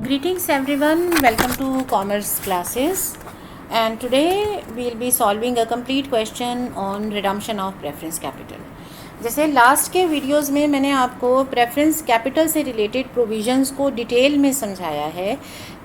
Greetings everyone, welcome to commerce classes, and today we will be solving a complete question on redemption of preference capital. जैसे last के videos में मैंने आपको preference capital से related provisions को detail में समझाया है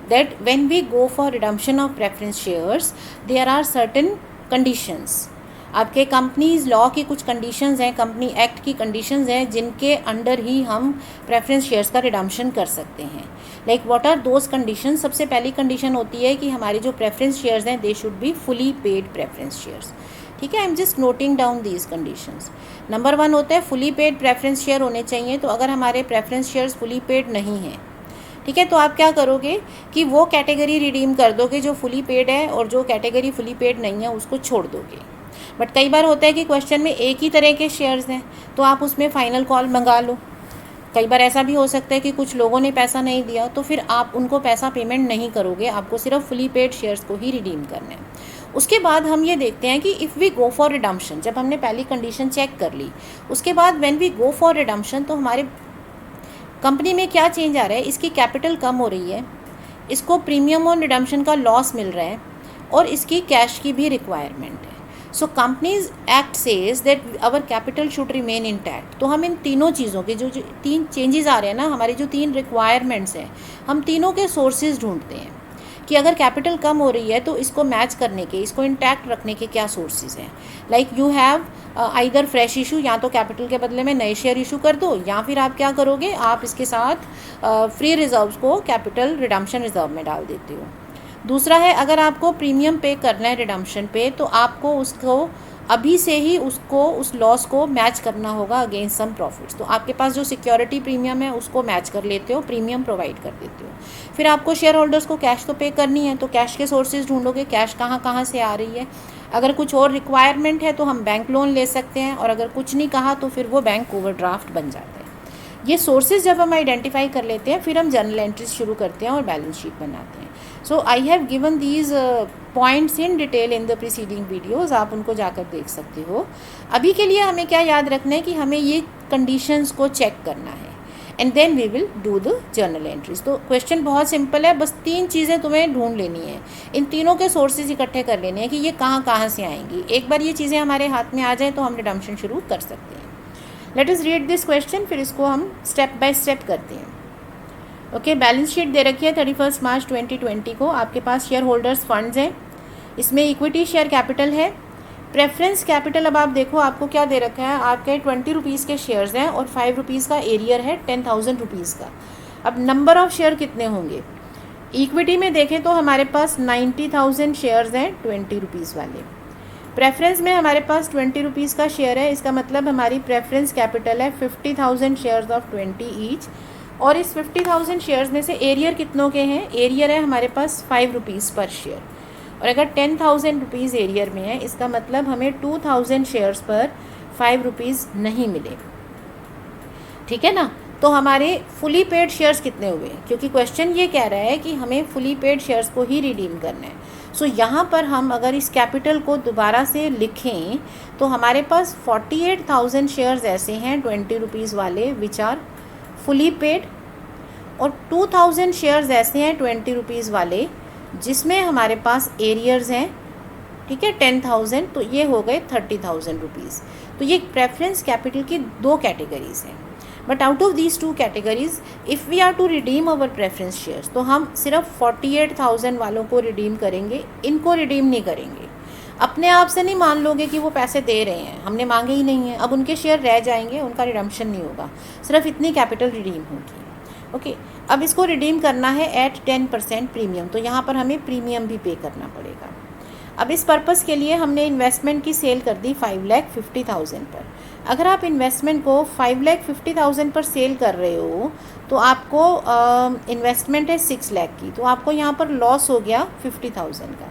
that when we go for redemption of preference shares there are certain conditions. आपके कंपनीज लॉ की कुछ कंडीशंस हैं, कंपनी एक्ट की कंडीशंस हैं जिनके अंडर ही हम प्रेफरेंस शेयर्स का रिडम्पशन कर सकते हैं. Like what are those conditions? सबसे पहली कंडीशन होती है कि हमारे जो प्रेफरेंस शेयर्स हैं they should be fully paid preference shares. ठीक है, I am just noting down these conditions. Number 1 होता है फुली पेड प्रेफरेंस शेयर होने चाहिए. तो अगर हमारे प्रेफरेंस शेयर्स फुली पेड नहीं हैं, ठीक है, तो आप क्या करोगे कि वो कैटेगरी रिडीम कर दोगे जो फुली पेड है और जो कैटेगरी फुली पेड नहीं है उसको छोड़ दोगे. बट कई बार होता है कि क्वेश्चन में एक ही तरह के शेयर्स हैं तो आप उसमें फ़ाइनल कॉल मंगा लो. कई बार ऐसा भी हो सकता है कि कुछ लोगों ने पैसा नहीं दिया तो फिर आप उनको पैसा पेमेंट नहीं करोगे, आपको सिर्फ फुली पेड शेयर्स को ही रिडीम करना है. उसके बाद हम ये देखते हैं कि if we go for redemption, जब हमने पहली कंडीशन चेक कर ली, उसके बाद when we go for redemption तो हमारे कंपनी में क्या चेंज आ रहा है, इसकी कैपिटल कम हो रही है, इसको प्रीमियम ऑन रिडम्पशन का लॉस मिल रहा है और इसकी कैश की भी रिक्वायरमेंट है. So companies act says that our capital should remain intact. तो हम इन तीनों चीज़ों के जो 3 चेंजेस आ रहे हैं ना, हमारी जो 3 रिक्वायरमेंट्स हैं, हम तीनों के सोर्सेज ढूंढते हैं कि अगर कैपिटल कम हो रही है तो इसको मैच करने के, इसको इंटैक्ट रखने के क्या सोर्सेज हैं. Like you have either fresh issue, या तो कैपिटल के बदले में नए शेयर इशू कर दो, या फिर आप क्या करोगे, आप इसके साथ फ्री रिजर्व्स को कैपिटल रिडम्पशन रिजर्व में डाल देते हो. दूसरा है अगर आपको प्रीमियम पे करना है रिडम्पशन पे तो आपको उसको अभी से ही उसको उस लॉस को मैच करना होगा अगेंस्ट सम प्रॉफिट्स. तो आपके पास जो सिक्योरिटी प्रीमियम है उसको मैच कर लेते हो, प्रीमियम प्रोवाइड कर देते हो. फिर आपको शेयर होल्डर्स को कैश तो पे करनी है, तो कैश के सोर्सेज ढूंढोगे, कैश कहाँ कहाँ से आ रही है. अगर कुछ और रिक्वायरमेंट है तो हम बैंक लोन ले सकते हैं, और अगर कुछ नहीं कहा तो फिर वो बैंक ओवरड्राफ्ट बन जाता है. ये सोर्सेज जब हम आइडेंटिफाई कर लेते हैं फिर हम जर्नल एंट्रीज शुरू करते हैं और बैलेंस शीट बनाते हैं. So I have given these points in detail in the preceding videos, आप उनको जाकर देख सकते हो. अभी के लिए हमें क्या याद रखना है कि हमें ये कंडीशंस को चेक करना है and then we will do the journal entries. तो क्वेश्चन बहुत सिंपल है, बस 3 चीज़ें तुम्हें ढूंढ लेनी है, इन तीनों के सोर्सेज इकट्ठे कर लेने हैं कि ये कहाँ कहाँ से आएंगी. एक बार ये चीज़ें हमारे हाथ में आ जाए तो हम रिडम्पशन शुरू कर सकते हैं. Let us read this question, फिर इसको हम स्टेप बाय स्टेप करते हैं. ओके, बैलेंस शीट दे रखी है 31 मार्च 2020 को. आपके पास शेयर होल्डर्स फंड्स हैं, इसमें इक्विटी शेयर कैपिटल है, प्रेफरेंस कैपिटल. अब आप देखो आपको क्या दे रखा है, आपके 20 रुपीज़ के शेयर्स हैं और 5 रुपीज़ का एरियर है 10,000 रुपीज़ का. अब नंबर ऑफ़ शेयर कितने होंगे? इक्विटी में देखें तो हमारे पास 90,000 शेयर्स हैं 20 रुपीज़ वाले. प्रेफरेंस में हमारे पास 20 रुपीज़ का शेयर है, इसका मतलब हमारी प्रेफरेंस कैपिटल है 50,000 शेयर्स ऑफ 20 ईच. और इस 50,000 शेयर्स में से एरियर कितनों के हैं? एरियर है हमारे पास 5 रुपीज़ पर शेयर. और अगर 10,000 रुपीज़ एरियर में है, इसका मतलब हमें 2,000 शेयर्स पर 5 रुपीज़ नहीं मिले. ठीक है ना. तो हमारे फुली पेड शेयर्स कितने हुए? क्योंकि क्वेश्चन ये कह रहा है कि हमें फुली पेड शेयर्स को ही रिडीम करना है. सो यहाँ पर हम अगर इस कैपिटल को दोबारा से लिखें तो हमारे पास 48,000 शेयर्स ऐसे हैं 20 रुपीज़ वाले विच आर फुली पेड, और 2,000 शेयर्स ऐसे हैं 20 रुपीज़ वाले जिसमें हमारे पास एरियर्स हैं. ठीक है, 10,000, तो ये हो गए 30,000 रुपीज़. तो ये प्रेफरेंस कैपिटल की 2 कैटेगरीज हैं. But out of these 2 categories if we are to redeem our preference shares तो हम सिर्फ 48,000 वालों को रिडीम करेंगे, इनको रिडीम नहीं करेंगे. अपने आप से नहीं मान लोगे कि वो पैसे दे रहे हैं, हमने मांगे ही नहीं हैं, अब उनके शेयर रह जाएंगे, उनका रिडम्पशन नहीं होगा, सिर्फ इतनी कैपिटल रिडीम होगी. ओके, अब इसको रिडीम करना है एट 10% प्रीमियम, तो यहाँ पर हमें प्रीमियम भी पे करना पड़ेगा. अब इस पर्पज़ के लिए हमने इन्वेस्टमेंट की सेल कर दी 5,50,000 पर. अगर आप इन्वेस्टमेंट को 5,50,000 पर सेल कर रहे हो तो आपको इन्वेस्टमेंट है 6 लाख की, तो आपको यहाँ पर लॉस हो गया 50,000 का.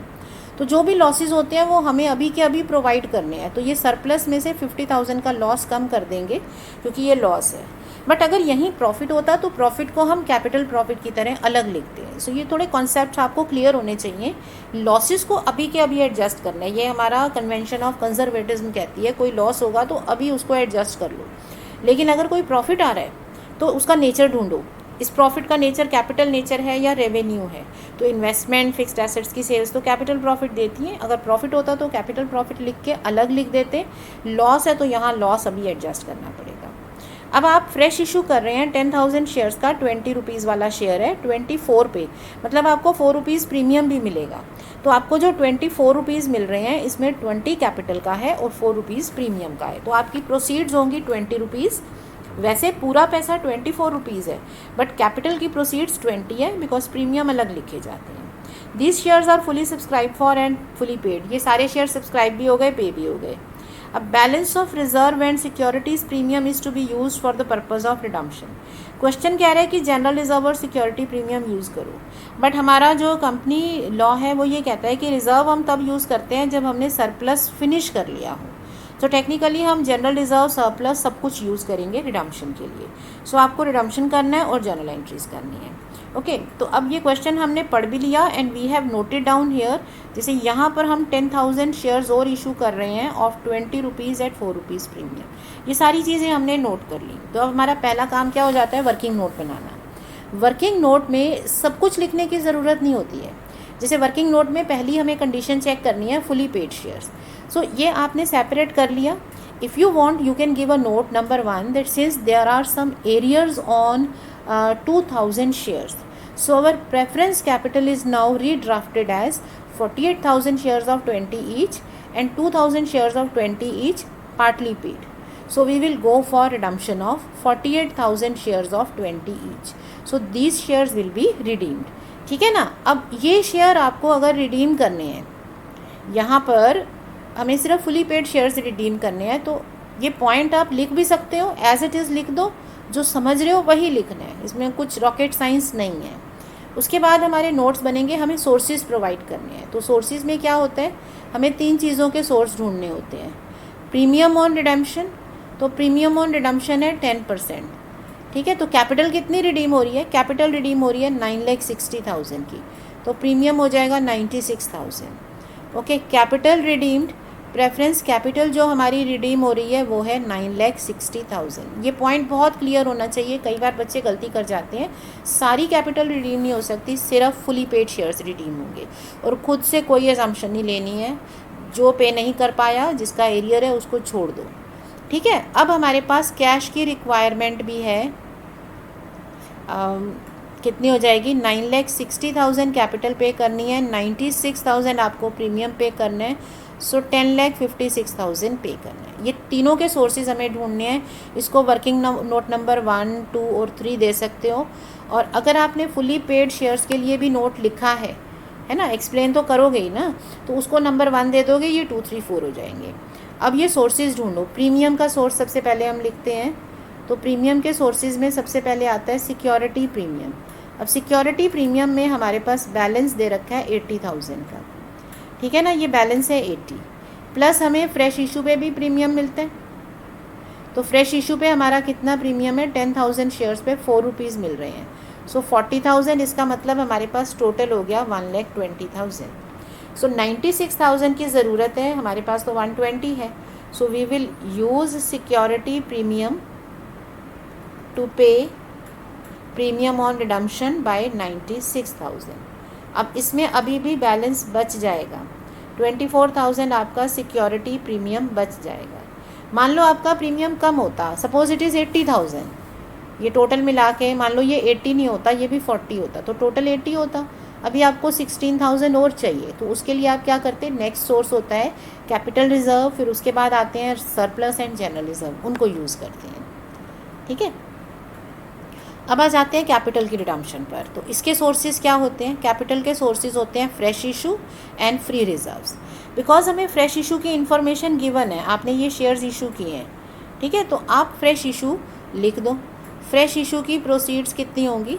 तो जो भी लॉसेस होते हैं वो हमें अभी के अभी प्रोवाइड करने हैं. तो ये सरप्लस में से 50,000 का लॉस कम कर देंगे क्योंकि ये लॉस है. बट अगर यहीं प्रॉफिट होता तो प्रॉफिट को हम कैपिटल प्रॉफिट की तरह अलग लिखते हैं. सो ये थोड़े कॉन्सेप्ट्स आपको क्लियर होने चाहिए. लॉसेस को अभी के अभी एडजस्ट करना है, ये हमारा कन्वेंशन ऑफ कंजर्वेटिज्म कहती है. कोई लॉस होगा तो अभी उसको एडजस्ट कर लो, लेकिन अगर कोई प्रॉफिट आ रहा है तो उसका नेचर ढूंढो, इस प्रॉफिट का नेचर कैपिटल नेचर है या रेवेन्यू है, तो इन्वेस्टमेंट फिक्स्ड एसेट्स की सेल्स तो कैपिटल प्रॉफिट देती हैं। अगर प्रॉफिट होता तो कैपिटल प्रॉफिट लिख के अलग लिख देते, लॉस है तो यहाँ लॉस अभी एडजस्ट करना पड़ेगा। अब आप फ्रेश इशू कर रहे हैं 10,000 शेयर्स का, 20 रुपीज़ वाला शेयर है 24 पे, मतलब आपको 4 रुपीज़ प्रीमियम भी मिलेगा। तो आपको जो 24 रुपीज़ मिल रहे हैं इसमें 20 कैपिटल का है और 4 रुपीज़ प्रीमियम का है, तो आपकी प्रोसीड्स होंगी 20 रुपीज़। वैसे पूरा पैसा 24 रुपीज़ है, बट कैपिटल की प्रोसीड्स 20 है बिकॉज प्रीमियम अलग लिखे जाते हैं। These shares are fully subscribe for and fully paid, ये सारे शेयर सब्सक्राइब भी हो गए, पे भी हो गए। अब balance of reserve and securities premium is to be use for the purpose of redemption. Question कह रहा है कि जनरल रिजर्व और सिक्योरिटी प्रीमियम यूज़ करो, बट हमारा जो कंपनी लॉ है वो ये कहता है कि रिजर्व हम तब यूज़ करते हैं जब हमने सरप्लस फिनिश कर लिया हो। तो टेक्निकली हम जनरल रिजर्व सरप्लस सब कुछ यूज़ करेंगे रिडम्पशन के लिए। सो आपको रिडम्पशन करना है और जर्नल एंट्रीज करनी है। ओके, तो अब ये क्वेश्चन हमने पढ़ भी लिया and we have noted down here. जैसे यहाँ पर हम 10,000 शेयर्स और इशू कर रहे हैं of 20 rupees at 4 rupees premium, ये सारी चीज़ें हमने नोट कर ली। तो अब हमारा पहला काम क्या हो जाता है, वर्किंग नोट बनाना। वर्किंग नोट में सब कुछ लिखने की ज़रूरत नहीं होती है। जैसे वर्किंग नोट में पहली हमें कंडीशन चेक करनी है फुली पेड शेयर्स, सो ये आपने सेपरेट कर लिया। If you want you can give a note number 1 that since there are some arrears on 2,000 shares, so our preference capital is now redrafted as 48,000 shares of 20 each and 2,000 shares of 20 each partly paid. So we will go for redemption of 48,000 shares of 20 each. So these shares will be redeemed. ठीक है ना। अब ये share आपको अगर redeem करने हैं, यहाँ पर हमें सिर्फ फुली पेड शेयर्स रिडीम करने हैं, तो ये पॉइंट आप लिख भी सकते हो, एज इट इज़ लिख दो, जो समझ रहे हो वही लिखना है, इसमें कुछ रॉकेट साइंस नहीं है। उसके बाद हमारे नोट्स बनेंगे, हमें सोर्सेज प्रोवाइड करने हैं। तो सोर्सेज में क्या होता है, हमें 3 चीज़ों के सोर्स ढूंढने होते हैं। प्रीमियम ऑन रिडेम्पशन, तो प्रीमियम ऑन रिडेम्पशन है 10%, ठीक है। तो कैपिटल कितनी रिडीम हो रही है, कैपिटल रिडीम हो रही है 9,60,000 की, तो प्रीमियम हो जाएगा 96,000। Okay, capital redeemed, preference capital जो हमारी रिडीम हो रही है वो है 9,60,000। ये पॉइंट बहुत क्लियर होना चाहिए, कई बार बच्चे गलती कर जाते हैं। सारी कैपिटल रिडीम नहीं हो सकती, सिर्फ फुली पेड शेयर्स रिडीम होंगे, और खुद से कोई असम्पशन नहीं लेनी है। जो पे नहीं कर पाया, जिसका एरियर है उसको छोड़ दो, ठीक है। अब हमारे पास कैश की रिक्वायरमेंट भी है, कितनी हो जाएगी, 9,60,000 कैपिटल पे करनी है, 96,000 आपको प्रीमियम पे करना है, सो 10,56,000 पे करना है। ये तीनों के सोर्सेज हमें ढूंढने हैं। इसको वर्किंग नोट नंबर 1, 2 और 3 दे सकते हो, और अगर आपने फुली पेड शेयर्स के लिए भी नोट लिखा है ना, एक्सप्लेन तो करोगे ही ना, तो उसको नंबर 1 दे दोगे, ये 2, 3, 4 हो जाएंगे। अब ये सोर्सेज ढूंढो। प्रीमियम का सोर्स सबसे पहले हम लिखते हैं, तो प्रीमियम के सोर्सेज में सबसे पहले आता है सिक्योरिटी प्रीमियम। अब सिक्योरिटी प्रीमियम में हमारे पास बैलेंस दे रखा है 80,000 का, ठीक है ना, ये बैलेंस है 80, प्लस हमें फ्रेश इशू पे भी प्रीमियम मिलता है। तो फ्रेश इशू पे हमारा कितना प्रीमियम है, 10,000 शेयर्स पे 4 रुपीज़ मिल रहे हैं, सो 40,000, इसका मतलब हमारे पास टोटल हो गया 1,20,000। सो 96,000 की ज़रूरत है, हमारे पास तो 120 है, so we will use security premium to pay premium on redemption by 96,000। अब इसमें अभी भी बैलेंस बच जाएगा, 24,000 आपका सिक्योरिटी प्रीमियम बच जाएगा। मान लो आपका प्रीमियम कम होता, सपोज इट इज़ 80,000, ये टोटल मिला के मान लो ये 80 नहीं होता, ये भी 40 होता, तो टोटल 80 होता। अभी आपको 16,000 और चाहिए, तो उसके लिए आप क्या करते हैं, नेक्स्ट सोर्स होता है कैपिटल रिजर्व, फिर उसके बाद आते हैं सरप्लस एंड जनरल रिजर्व, उनको यूज़ करते हैं, ठीक है। अब आ जाते हैं कैपिटल की रिडम्पशन पर। तो इसके सोर्सेज क्या होते हैं, कैपिटल के सोर्सेज होते हैं fresh issue and free reserves. Because हमें फ्रेश इशू की इन्फॉर्मेशन गिवन है, आपने ये शेयर्स इशू किए हैं, ठीक है, तो आप फ्रेश इशू लिख दो। फ्रेश इशू की प्रोसीड्स कितनी होंगी,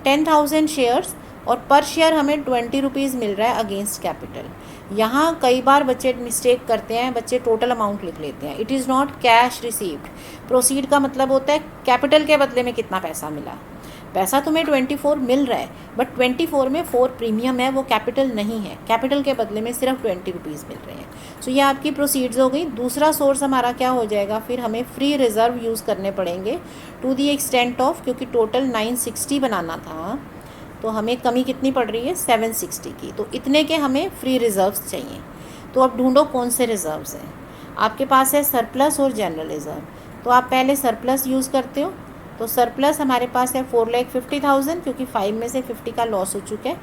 10,000 शेयर्स, और पर शेयर हमें 20 रुपीज़ मिल रहा है अगेंस्ट कैपिटल। यहाँ कई बार बच्चे मिस्टेक करते हैं, बच्चे टोटल अमाउंट लिख लेते हैं। It is not cash received. Proceed का मतलब होता है कैपिटल के बदले में कितना पैसा मिला। पैसा तुम्हें 24 मिल रहा है, बट 24 में 4 प्रीमियम है, वो कैपिटल नहीं है, कैपिटल के बदले में सिर्फ 20 रुपीज़ मिल रहे हैं। सो ये आपकी प्रोसीड्स हो गई। दूसरा सोर्स हमारा क्या हो जाएगा, फिर हमें फ्री रिज़र्व यूज़ करने पड़ेंगे टू दी एक्सटेंट ऑफ, क्योंकि टोटल 960 बनाना था तो हमें कमी कितनी पड़ रही है 760 की, तो इतने के हमें फ्री रिज़र्व्स चाहिए। तो अब ढूंढो कौन से रिज़र्व्स हैं आपके पास। है सरप्लस और जनरल रिज़र्व, तो आप पहले सरप्लस यूज़ करते हो, तो सरप्लस हमारे पास है 4,50,000, क्योंकि 5 में से 50 का लॉस हो चुका है,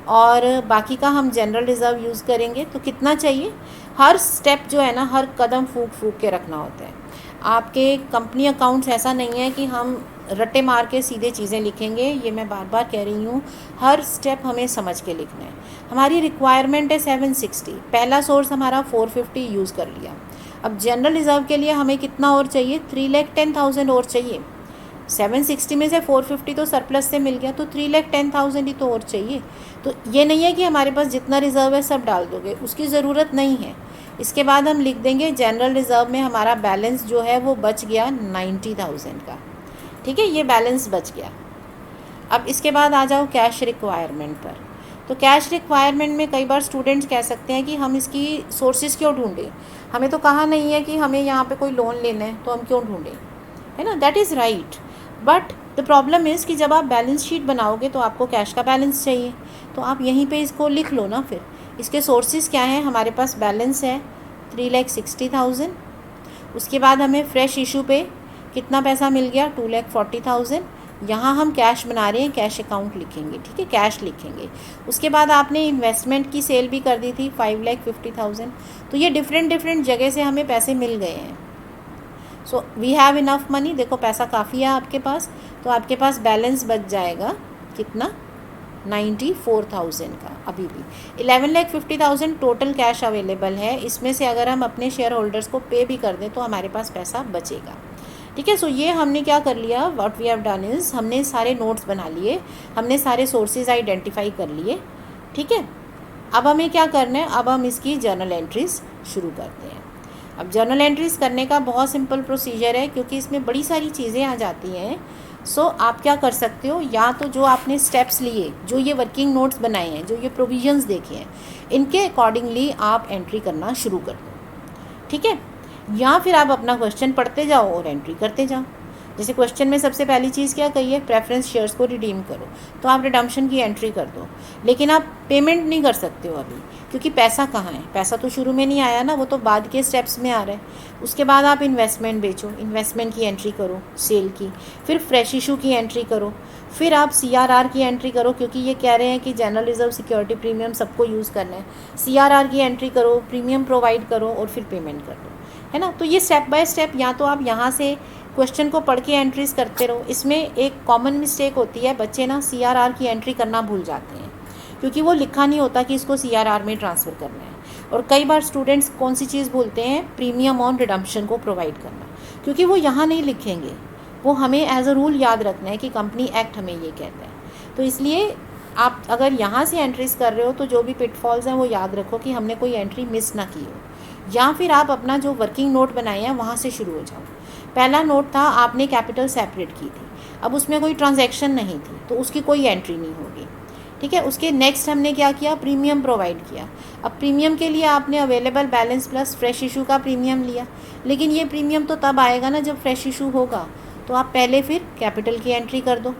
और बाकी का हम जनरल रिज़र्व यूज़ करेंगे। तो कितना चाहिए, हर स्टेप जो है ना, हर कदम फूक फूक के रखना होता है। आपके कंपनी अकाउंट्स ऐसा नहीं है कि हम रट्टे मार के सीधे चीज़ें लिखेंगे, ये मैं बार बार कह रही हूँ, हर स्टेप हमें समझ के लिखना है। हमारी रिक्वायरमेंट है 760, पहला सोर्स हमारा 450 यूज़ कर लिया। अब जनरल रिज़र्व के लिए हमें कितना और चाहिए, 3,10,000 और चाहिए। 760 में से 450 तो सरप्लस से मिल गया, तो 3,10,000 ही तो और चाहिए। तो ये नहीं है कि हमारे पास जितना रिज़र्व है सब डाल दोगे, उसकी ज़रूरत नहीं है। इसके बाद हम लिख देंगे जनरल रिज़र्व में हमारा बैलेंस जो है वो बच गया 90,000 का, ठीक है, ये बैलेंस बच गया। अब इसके बाद आ जाओ कैश रिक्वायरमेंट पर। तो कैश रिक्वायरमेंट में कई बार स्टूडेंट्स कह सकते हैं कि हम इसकी सोर्सेज क्यों ढूंढें, हमें तो कहा नहीं है कि हमें यहाँ पे कोई लोन लेना है, तो हम क्यों ढूंढें, है ना, that is right. But the problem is कि जब आप बैलेंस शीट बनाओगे तो आपको कैश का बैलेंस चाहिए, तो आप यहीं पे इसको लिख लो ना। फिर इसके सोर्सेज क्या हैं, हमारे पास बैलेंस है 3,60,000, उसके बाद हमें फ्रेश इशू पे कितना पैसा मिल गया 2,40,000, यहाँ हम कैश बना रहे हैं, कैश अकाउंट लिखेंगे, ठीक है, कैश लिखेंगे। उसके बाद आपने इन्वेस्टमेंट की सेल भी कर दी थी 5,50,000, तो ये डिफरेंट जगह से हमें पैसे मिल गए हैं। So we have enough money, देखो पैसा काफ़ी है आपके पास, तो आपके पास बैलेंस बच जाएगा कितना 94,000 का। अभी भी 11,50,000 टोटल कैश अवेलेबल है, इसमें से अगर हम अपने शेयर होल्डर्स को पे भी कर दें तो हमारे पास पैसा बचेगा, ठीक है। सो ये हमने क्या कर लिया, what we have done is, हमने सारे नोट्स बना लिए, हमने सारे सोर्सेज आइडेंटिफाई कर लिए, ठीक है। अब हमें क्या करना है, अब हम इसकी जर्नल एंट्रीज शुरू करते हैं। अब जर्नल एंट्रीज करने का बहुत सिंपल प्रोसीजर है, क्योंकि इसमें बड़ी सारी चीज़ें आ जाती हैं। सो आप क्या कर सकते हो, या तो जो आपने स्टेप्स लिए, जो ये वर्किंग नोट्स बनाए हैं, जो ये प्रोविजंस देखे हैं, इनके अकॉर्डिंगली आप एंट्री करना शुरू कर दो, ठीक है। या फिर आप अपना क्वेश्चन पढ़ते जाओ और एंट्री करते जाओ। जैसे क्वेश्चन में सबसे पहली चीज़ क्या कही है, प्रेफरेंस शेयर्स को रिडीम करो, तो आप रिडम्पशन की एंट्री कर दो। लेकिन आप पेमेंट नहीं कर सकते हो अभी, क्योंकि पैसा कहाँ है, पैसा तो शुरू में नहीं आया ना, वो तो बाद के स्टेप्स में आ रहा है। उसके बाद आप इन्वेस्टमेंट बेचो, इन्वेस्टमेंट की एंट्री करो, सेल की, फिर फ्रेश इशू की एंट्री करो, फिर आप CRR की एंट्री करो, क्योंकि ये कह रहे हैं कि जनरल रिजर्व सिक्योरिटी प्रीमियम सबको यूज़ करना है। CRR की एंट्री करो, प्रीमियम प्रोवाइड करो, और फिर पेमेंट कर दो, है ना। तो ये स्टेप बाय स्टेप, या तो आप यहाँ से क्वेश्चन को पढ़ के एंट्रीज करते रहो। इसमें एक कॉमन मिस्टेक होती है, बच्चे ना CRR की एंट्री करना भूल जाते हैं, क्योंकि वो लिखा नहीं होता कि इसको CRR में ट्रांसफ़र करना है। और कई बार स्टूडेंट्स कौन सी चीज़ भूलते हैं, प्रीमियम ऑन रिडम्पशन को प्रोवाइड करना, क्योंकि वो यहाँ नहीं लिखेंगे, वो हमें एज अ रूल याद रखना है कि कंपनी एक्ट हमें ये कहता है। तो इसलिए आप अगर यहाँ से एंट्रीज कर रहे हो तो जो भी पिटफॉल्स हैं वो याद रखो कि हमने कोई एंट्री मिस ना की हो, या फिर आप अपना जो वर्किंग नोट बनाए हैं वहाँ से शुरू हो जाओ। पहला नोट था, आपने कैपिटल सेपरेट की थी, अब उसमें कोई ट्रांजैक्शन नहीं थी, तो उसकी कोई एंट्री नहीं होगी, ठीक है। उसके नेक्स्ट हमने क्या किया, प्रीमियम प्रोवाइड किया। अब प्रीमियम के लिए आपने available balance plus fresh issue का प्रीमियम लिया, लेकिन ये प्रीमियम तो तब आएगा ना जब फ्रेश इशू होगा, तो आप पहले फिर कैपिटल की एंट्री कर दो,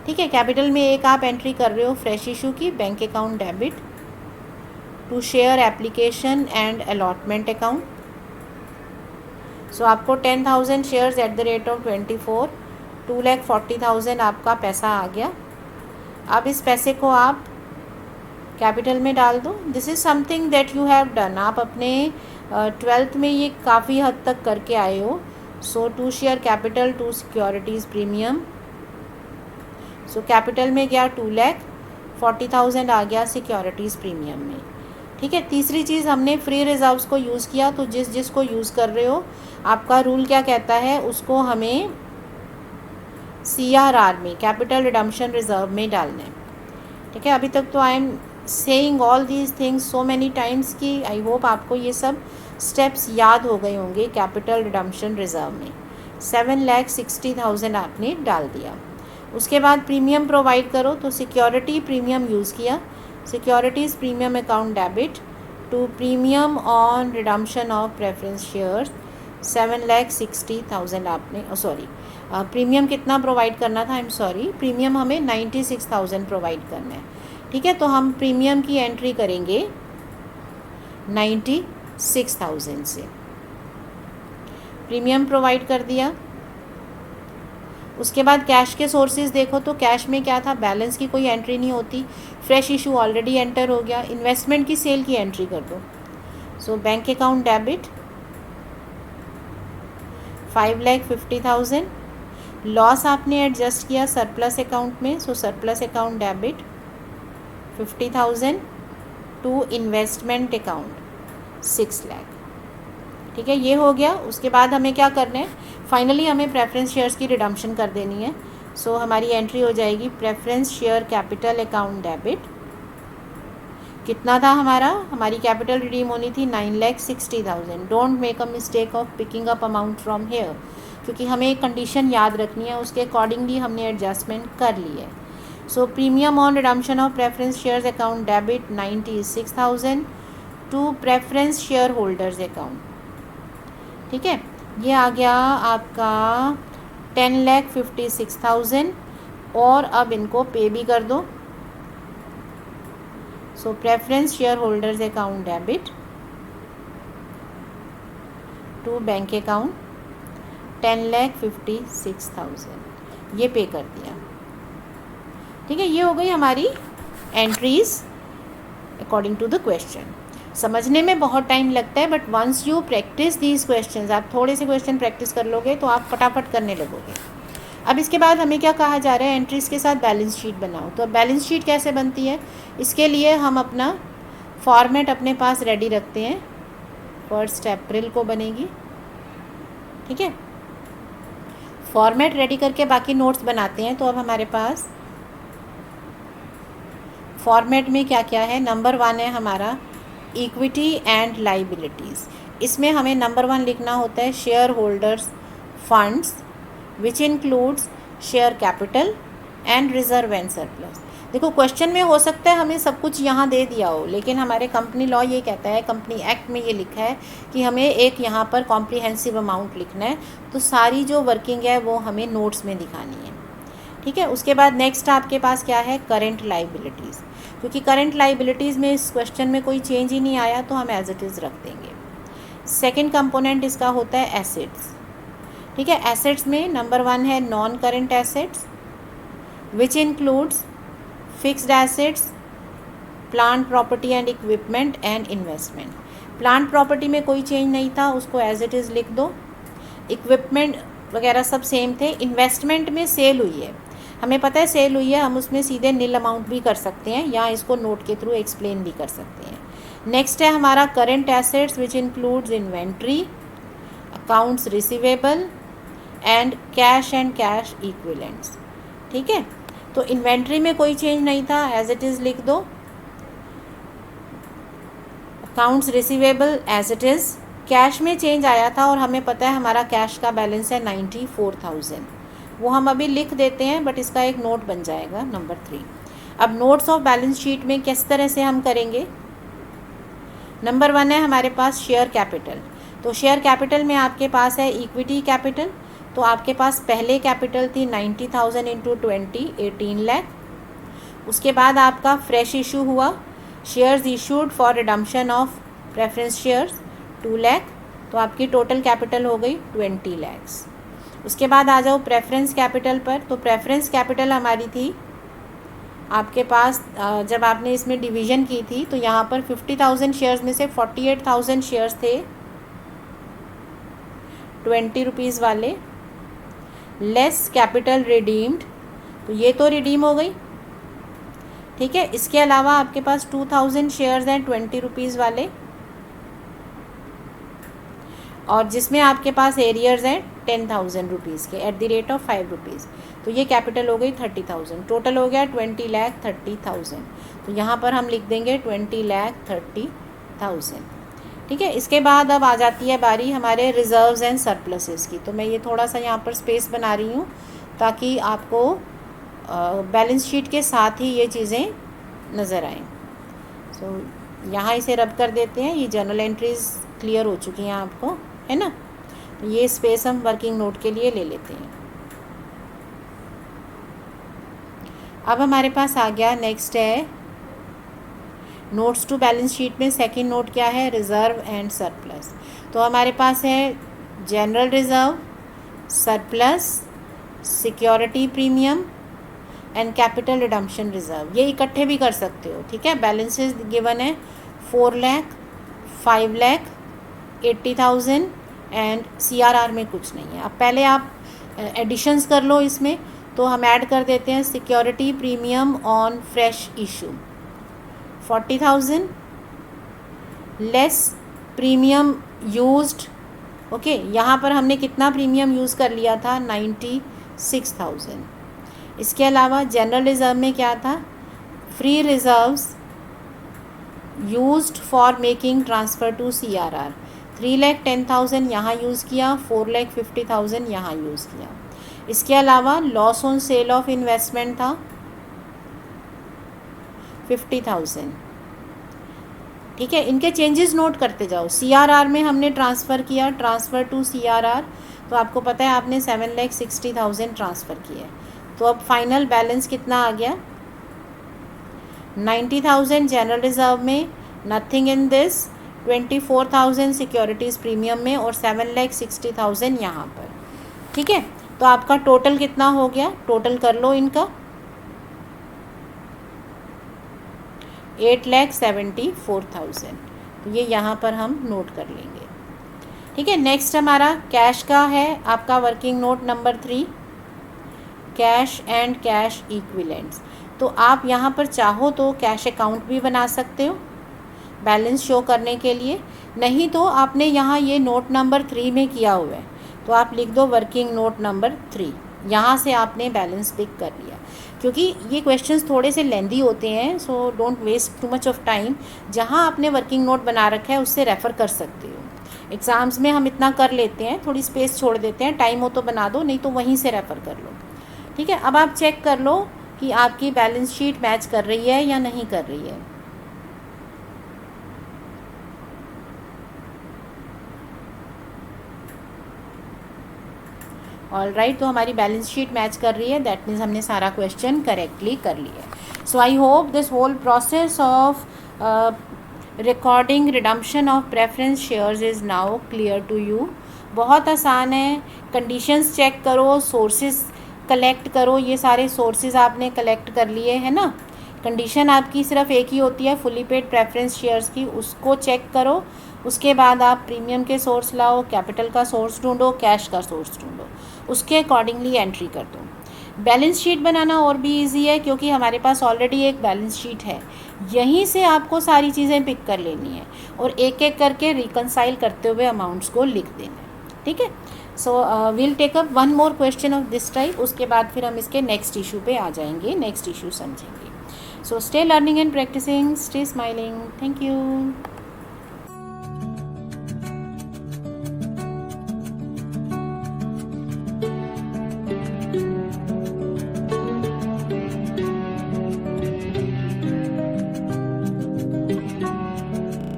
ठीक है। कैपिटल में एक आप एंट्री कर रहे हो फ्रेश इशू की, bank account debit to share application and allotment account. So आपको 10,000 shares at the rate of 24, 2,40,000 आपका पैसा आ गया। अब इस पैसे को आप कैपिटल में डाल दो। This is something that you have done, आप अपने 12th में ये काफ़ी हद तक करके आए हो। So to share capital to securities premium, so capital में गया 2,40,000 आ गया सिक्योरिटीज़ प्रीमियम में, ठीक है। तीसरी चीज़, हमने फ्री रिजर्व्स को यूज़ किया, तो जिसको यूज़ कर रहे हो, आपका रूल क्या कहता है, उसको हमें CRR में, कैपिटल रिडम्पशन रिजर्व में डालना है, ठीक है। अभी तक तो I am saying all these things so many times कि आई होप आपको ये सब स्टेप्स याद हो गए होंगे। कैपिटल रिडम्पशन रिजर्व में 7,60,000 आपने डाल दिया। उसके बाद प्रीमियम प्रोवाइड करो, तो सिक्योरिटी प्रीमियम यूज़ किया, securities premium account debit to premium on redemption of preference shares 7,60,000 आपने प्रीमियम कितना प्रोवाइड करना था, प्रीमियम हमें 96,000 प्रोवाइड करना है। ठीक है, तो हम प्रीमियम की एंट्री करेंगे 96,000 से, प्रीमियम प्रोवाइड कर दिया। उसके बाद कैश के सोर्सेज देखो, तो कैश में क्या था, बैलेंस की कोई एंट्री नहीं होती, फ्रेश इशू ऑलरेडी एंटर हो गया। इन्वेस्टमेंट की सेल की एंट्री कर दो, so bank account debit 5,50,000। Loss आपने एडजस्ट किया सरप्लस अकाउंट में, so surplus account debit 50,000 to investment account 6 lakh. ठीक है, ये हो गया। उसके बाद हमें क्या करना है, फाइनली हमें प्रेफरेंस शेयर्स की रिडम्पशन कर देनी है। सो हमारी एंट्री हो जाएगी preference share capital account debit. कितना था हमारी कैपिटल रिडीम होनी थी 9,60,000। Don't make a mistake of picking up amount from here, क्योंकि हमें एक कंडीशन याद रखनी है, उसके अकॉर्डिंगली हमने एडजस्टमेंट कर ली है। So premium on redemption of preference shares account debit 96,000 to preference share holders account. ठीक है, ये आ गया आपका 10,56,000 और अब इनको पे भी कर दो। So preference share holders account debit to bank account 10,56,000, ये पे कर दिया। ठीक है, ये हो गई हमारी entries according to the question. समझने में बहुत टाइम लगता है, but once you practice these questions, आप थोड़े से क्वेश्चन प्रैक्टिस कर लोगे तो आप फटाफट करने लगोगे। अब इसके बाद हमें क्या कहा जा रहा है, एंट्रीज़ के साथ बैलेंस शीट बनाओ। तो अब बैलेंस शीट कैसे बनती है, इसके लिए हम अपना फॉर्मेट अपने पास रेडी रखते हैं। 1 अप्रैल को बनेगी। ठीक है, फॉर्मेट रेडी करके बाकी नोट्स बनाते हैं। तो अब हमारे पास फॉर्मेट में क्या क्या है, नंबर 1 है हमारा इक्विटी एंड लाइबिलिटीज़। इसमें हमें नंबर 1 लिखना होता है share holders funds which includes share capital and reserve and surplus. देखो क्वेश्चन में हो सकता है हमें सब कुछ यहाँ दे दिया हो, लेकिन हमारे कंपनी लॉ ये कहता है, कंपनी एक्ट में ये लिखा है कि हमें एक यहाँ पर कॉम्प्रिहेंसिव अमाउंट लिखना है। तो सारी जो वर्किंग है वो हमें नोट्स में दिखानी है। ठीक है, उसके बाद नेक्स्ट आपके पास क्या है, करेंट लाइबिलिटीज़। क्योंकि करंट लाइबिलिटीज़ में इस क्वेश्चन में कोई चेंज ही नहीं आया तो हम एज इट इज़ रख देंगे। सेकंड कंपोनेंट इसका होता है एसेट्स। ठीक है, एसेट्स में नंबर 1 है non current assets which includes fixed assets, plant property and equipment and investment. Plant property में कोई चेंज नहीं था, उसको एज इट इज़ लिख दो। इक्विपमेंट वगैरह सब सेम थे। इन्वेस्टमेंट में सेल हुई है, हमें पता है सेल हुई है, हम उसमें सीधे नील अमाउंट भी कर सकते हैं या इसको नोट के थ्रू एक्सप्लेन भी कर सकते हैं। नेक्स्ट है हमारा current assets which includes inventory, accounts receivable and cash equivalents. ठीक है, तो इन्वेंट्री में कोई चेंज नहीं था, एज इट इज़ लिख दो। Accounts receivable as it is. Cash में चेंज आया था और हमें पता है हमारा कैश का बैलेंस है 94,000, वो हम अभी लिख देते हैं, बट इसका एक नोट बन जाएगा नंबर 3। अब नोट्स ऑफ बैलेंस शीट में किस तरह से हम करेंगे, नंबर 1 है हमारे पास शेयर कैपिटल। तो शेयर कैपिटल में आपके पास है इक्विटी कैपिटल, तो आपके पास पहले कैपिटल थी 90,000 इंटू 20 18 लाख। उसके बाद आपका फ्रेश इशू हुआ, shares issued for redemption of preference shares 2 lakh, तो आपकी टोटल कैपिटल हो गई 20 लाख। उसके बाद आ जाओ प्रेफरेंस कैपिटल पर। तो प्रेफरेंस कैपिटल हमारी थी आपके पास, जब आपने इसमें डिवीज़न की थी तो यहाँ पर 50,000 शेयर्स में से 48,000 शेयर्स थे 20 रुपीज़ वाले, लेस कैपिटल रिडीम्ड, तो ये तो रिडीम हो गई। ठीक है, इसके अलावा आपके पास 2,000 शेयर्स हैं 20 रुपीज़ वाले, और जिसमें आपके पास एरियर्स हैं 10,000 रुपीज़ के eight the rate of 5 rupees, तो ये कैपिटल हो गई 30,000। टोटल हो गया 20,30,000, तो यहाँ पर हम लिख देंगे 20,30,000। ठीक है, इसके बाद अब आ जाती है बारी हमारे रिजर्व्स एंड सरप्लसेस की। तो मैं ये थोड़ा सा यहाँ पर स्पेस बना रही हूँ ताकि आपको बैलेंस शीट के साथ ही ये चीज़ें नज़र आएँ। सो यहाँ इसे रब कर देते हैं। ये जर्नल एंट्रीज क्लियर हो चुकी हैं आपको, है ना। ये स्पेस हम वर्किंग नोट के लिए ले लेते हैं। अब हमारे पास आ गया, नेक्स्ट है नोट्स टू बैलेंस शीट में सेकंड नोट क्या है, रिज़र्व एंड सरप्लस। तो हमारे पास है general reserve, surplus, security premium and capital redemption reserve. ये इकट्ठे भी कर सकते हो, ठीक है। बैलेंसेस गिवन है 4 लाख, 5 लाख, 80,000 एंड CRR में कुछ नहीं है। अब पहले आप एडिशंस कर लो इसमें। तो हम ऐड कर देते हैं security premium on fresh issue 40,000 less premium used. Okay, यहाँ पर हमने कितना प्रीमियम यूज़ कर लिया था, 96,000। इसके अलावा जनरल रिज़र्व में क्या था, free reserves used for making transfer to CRR 3,10,000 यहाँ यूज़ किया, 4,50,000 यहाँ यूज़ किया। इसके अलावा loss on sale of investment था 50,000, ठीक है। इनके चेंजेस नोट करते जाओ। CRR में हमने ट्रांसफ़र किया, ट्रांसफ़र टू CRR, तो आपको पता है आपने 7,60,000 ट्रांसफ़र किए। तो अब फाइनल बैलेंस कितना आ गया, 90,000 जनरल रिज़र्व में, nothing in this, 24,000 securities premium में और 7,60,000 यहाँ पर, ठीक है। तो आपका टोटल कितना हो गया, टोटल कर लो इनका, 8,74,000। तो ये यहाँ पर हम नोट कर लेंगे, ठीक है। नेक्स्ट हमारा कैश का है, आपका working note number 3, cash and cash equivalents. तो आप यहाँ पर चाहो तो कैश अकाउंट भी बना सकते हो बैलेंस शो करने के लिए, नहीं तो आपने यहाँ ये नोट नंबर 3 में किया हुआ है तो आप लिख दो वर्किंग नोट नंबर 3। यहाँ से आपने बैलेंस पिक कर लिया, क्योंकि ये क्वेश्चंस थोड़े से लेंदी होते हैं, so don't waste too much of time. जहाँ आपने वर्किंग नोट बना रखा है उससे रेफ़र कर सकते हो। एग्ज़ाम्स में हम इतना कर लेते हैं, थोड़ी स्पेस छोड़ देते हैं, टाइम हो तो बना दो, नहीं तो वहीं से रेफ़र कर लो, ठीक है। अब आप चेक कर लो कि आपकी बैलेंस शीट मैच कर रही है या नहीं कर रही है। ऑल राइट, तो हमारी बैलेंस शीट मैच कर रही है, दैट मीन्स हमने सारा क्वेश्चन करेक्टली कर लिया है। So I hope this whole process of recording redemption of preference shares is now clear to you. बहुत आसान है, कंडीशंस चेक करो, सोर्सेज कलेक्ट करो, ये सारे सोर्सेज आपने कलेक्ट कर लिए है ना। कंडीशन आपकी सिर्फ एक ही होती है फुली पेड प्रेफरेंस शेयर्स की, उसको चेक करो। उसके बाद आप प्रीमियम के सोर्स लाओ, कैपिटल का सोर्स ढूंढो, कैश का सोर्स ढूंढो, उसके अकॉर्डिंगली एंट्री कर दो। बैलेंस शीट बनाना और भी इजी है, क्योंकि हमारे पास ऑलरेडी एक बैलेंस शीट है, यहीं से आपको सारी चीज़ें पिक कर लेनी है और एक एक करके रिकनसाइल करते हुए अमाउंट्स को लिख देना है, ठीक है। So we'll take up one more question of this type, उसके बाद फिर हम इसके नेक्स्ट इशू पे आ जाएंगे, नेक्स्ट इशू समझेंगे। So stay learning and practising, stay smiling, thank you.